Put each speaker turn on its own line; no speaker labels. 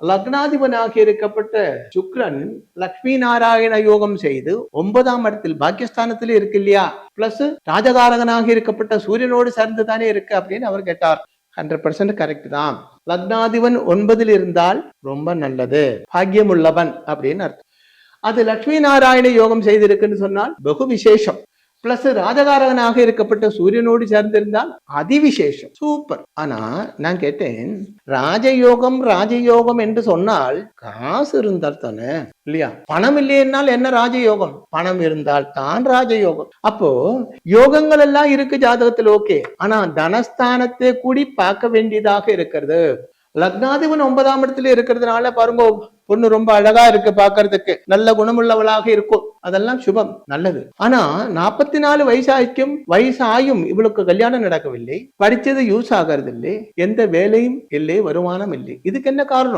லக்னாதிபனாக இருக்கப்பட்ட சுக்கிரன் லக்ஷ்மி நாராயண யோகம் செய்து 9ஆம் இடத்தில் பாக்கியஸ்தானத்தில் இருக்கு இல்லையா, பிளஸ் ராஜகாரகனாக இருக்கப்பட்ட சூரியனோடு சேர்ந்து தானே இருக்கு அப்படின்னு அவர் கேட்டார். 100% கரெக்ட் தான். லக்னாதிபன் 9ல் இருந்தால் ரொம்ப நல்லது, பாக்கியம் உள்ளவன் அப்படின்னு அர்த்தம். அது லட்சுமி நாராயண யோகம் செய்திருக்குன்னு சொன்னால் பகு விசேஷம். பிளஸ் ராஜகாரகனாக இருக்கப்பட்ட சூரியனோடு சேர்ந்திருந்தால் அதிவிசேஷம், சூப்பர். ஆனா நான் கேட்டேன், ராஜயோகம் என்று சொன்னால் காசு இருந்தால் தானே இல்லையா? பணம் இல்லையென்னால் என்ன ராஜயோகம்? பணம் இருந்தால் தான் ராஜயோகம். அப்போ யோகங்கள் எல்லாம் இருக்கு ஜாதகத்தில், ஓகே. ஆனா தனஸ்தானத்தை கூடி பார்க்க வேண்டியதாக இருக்கிறது. லக்னாதிபன் 9ஆம் இடத்துல இருக்கிறதுனால பாருங்க, பொண்ணு ரொம்ப அழகா இருக்கு, பாக்குறதுக்கு நல்ல குணமுள்ளவளாக இருக்கும், அதெல்லாம் சுபம், நல்லது. ஆனா 44 வயசாயும் இவளுக்கு கல்யாணம் நடக்கவில்லை, படிச்சது யூஸ் ஆகிறது இல்லை, எந்த வேலையும் இல்லை, வருமானம் இல்லை. இதுக்கு என்ன காரணம்?